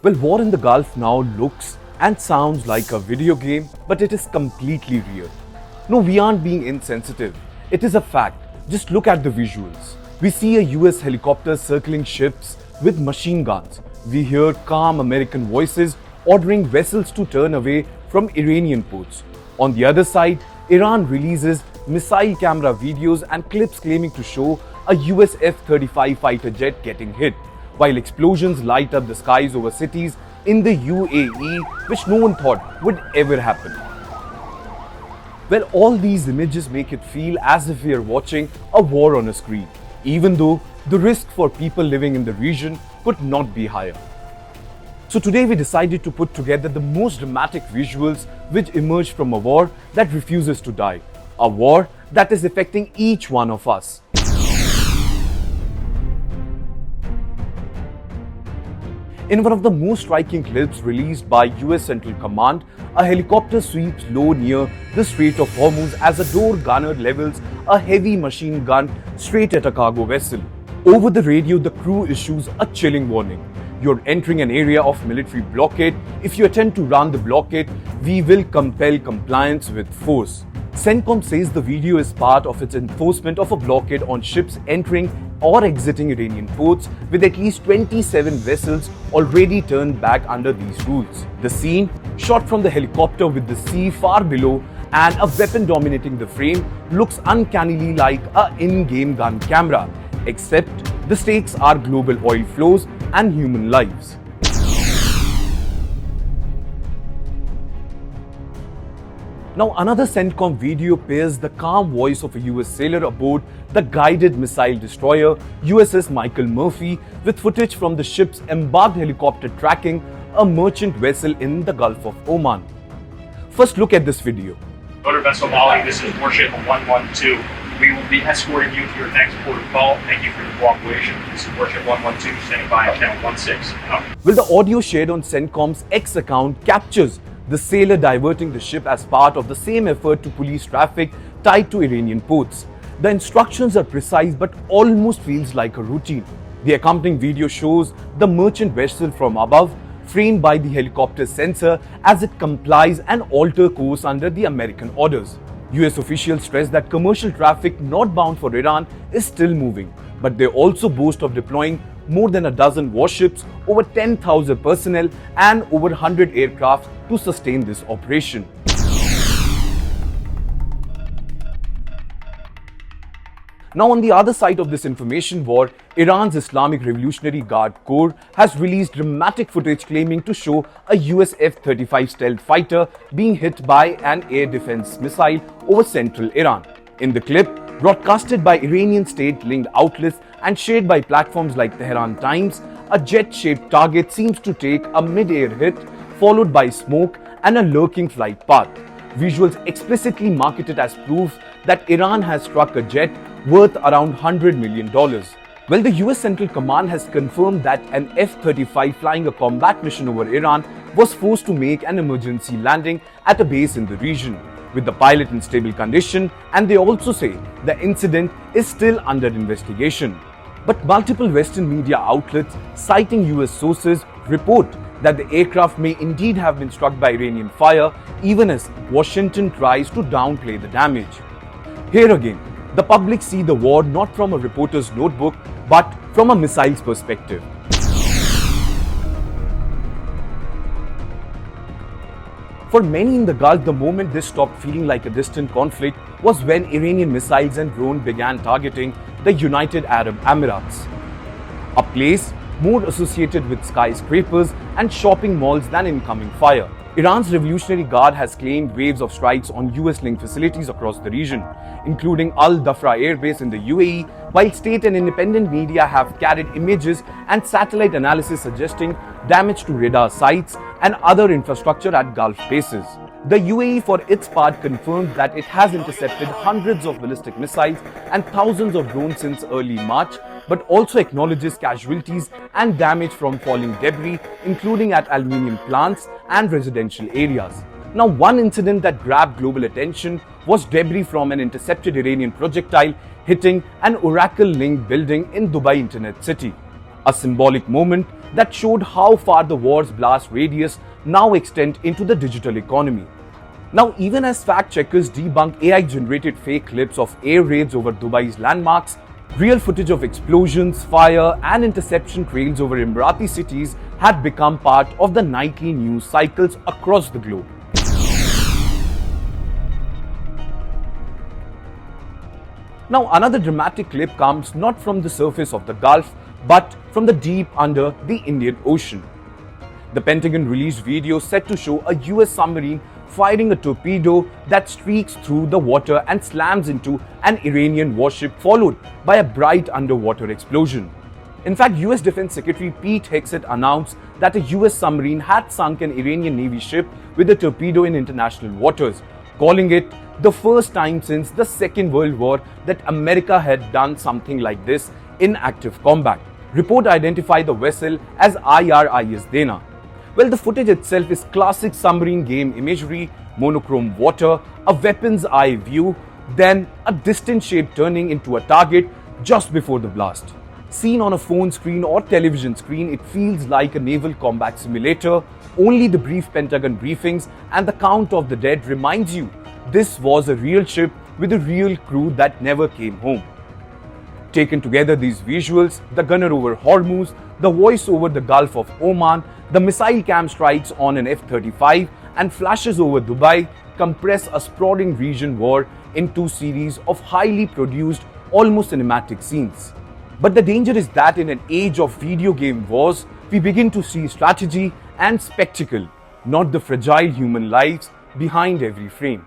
Well, war in the Gulf now looks and sounds like a video game, but it is completely real. No, we aren't being insensitive. It is a fact. Just look at the visuals. We see a US helicopter circling ships with machine guns. We hear calm American voices ordering vessels to turn away from Iranian ports. On the other side, Iran releases missile camera videos and clips claiming to show a US F-35 fighter jet getting hit, while explosions light up the skies over cities in the UAE, which no one thought would ever happen. Well, all these images make it feel as if we are watching a war on a screen, even though the risk for people living in the region could not be higher. So today we decided to put together the most dramatic visuals which emerged from a war that refuses to die, a war that is affecting each one of us. In one of the most striking clips released by US Central Command, a helicopter sweeps low near the Strait of Hormuz as a door gunner levels a heavy machine gun straight at a cargo vessel. Over the radio, the crew issues a chilling warning. You're entering an area of military blockade. If you attempt to run the blockade, we will compel compliance with force. CENTCOM says the video is part of its enforcement of a blockade on ships entering or exiting Iranian ports, with at least 27 vessels already turned back under these rules. The scene, shot from the helicopter with the sea far below and a weapon dominating the frame, looks uncannily like an in-game gun camera, except the stakes are global oil flows and human lives. Now, another CENTCOM video pairs the calm voice of a US sailor aboard the guided missile destroyer USS Michael Murphy with footage from the ship's embarked helicopter tracking a merchant vessel in the Gulf of Oman. First, look at this video. Motor Vessel Molly, this is Warship 112. We will be escorting you to your next port of call. Thank you for your cooperation. This is Warship 112, standing by at channel 16. Well, the audio shared on CENTCOM's X account captures the sailor diverting the ship as part of the same effort to police traffic tied to Iranian ports. The instructions are precise but almost feels like a routine. The accompanying video shows the merchant vessel from above, framed by the helicopter's sensor as it complies and alter course under the American orders. US officials stress that commercial traffic not bound for Iran is still moving, but they also boast of deploying more than a dozen warships, over 10,000 personnel and over 100 aircraft to sustain this operation. Now, on the other side of this information war, Iran's Islamic Revolutionary Guard Corps has released dramatic footage claiming to show a US F-35 stealth fighter being hit by an air defense missile over central Iran. In the clip, broadcasted by Iranian state-linked outlets and shared by platforms like Tehran Times, a jet-shaped target seems to take a mid-air hit followed by smoke and a lurking flight path. Visuals explicitly marketed as proof that Iran has struck a jet worth around $100 million. Well, the US Central Command has confirmed that an F-35 flying a combat mission over Iran was forced to make an emergency landing at a base in the region, with the pilot in stable condition, and they also say the incident is still under investigation. But multiple Western media outlets citing US sources report that the aircraft may indeed have been struck by Iranian fire, even as Washington tries to downplay the damage. Here again, the public see the war not from a reporter's notebook, but from a missile's perspective. For many in the Gulf, the moment this stopped feeling like a distant conflict was when Iranian missiles and drones began targeting the United Arab Emirates, a place more associated with skyscrapers and shopping malls than incoming fire. Iran's Revolutionary Guard has claimed waves of strikes on US-linked facilities across the region, including Al Dhafra Air Base in the UAE, while state and independent media have carried images and satellite analysis suggesting damage to radar sites and other infrastructure at Gulf bases. The UAE, for its part, confirmed that it has intercepted hundreds of ballistic missiles and thousands of drones since early March, but also acknowledges casualties and damage from falling debris, including at aluminium plants and residential areas. Now, one incident that grabbed global attention was debris from an intercepted Iranian projectile hitting an Oracle-linked building in Dubai Internet City. a symbolic moment that showed how far the war's blast radius now extends into the digital economy. Now, even as fact checkers debunk AI-generated fake clips of air raids over Dubai's landmarks, real footage of explosions, fire, and interception trails over Emirati cities had become part of the nightly news cycles across the globe. Now, another dramatic clip comes not from the surface of the Gulf, but from the deep under the Indian Ocean. The Pentagon released video set to show a US submarine firing a torpedo that streaks through the water and slams into an Iranian warship, followed by a bright underwater explosion. In fact, US Defense Secretary Pete Hegseth announced that a US submarine had sunk an Iranian Navy ship with a torpedo in international waters, calling it the first time since the Second World War that America had done something like this in active combat. Report identified the vessel as IRIS Dana. Well, the footage itself is classic submarine game imagery: monochrome water, a weapon's eye view, then a distant shape turning into a target just before the blast. Seen on a phone screen or television screen, it feels like a naval combat simulator. Only the brief Pentagon briefings and the count of the dead reminds you this was a real ship with a real crew that never came home. Taken together, these visuals, the gunner over Hormuz, the voice over the Gulf of Oman, the missile cam strikes on an F-35 and flashes over Dubai compress a sprawling region war into series of highly produced, almost cinematic scenes. But the danger is that in an age of video game wars, we begin to see strategy and spectacle, not the fragile human lives behind every frame.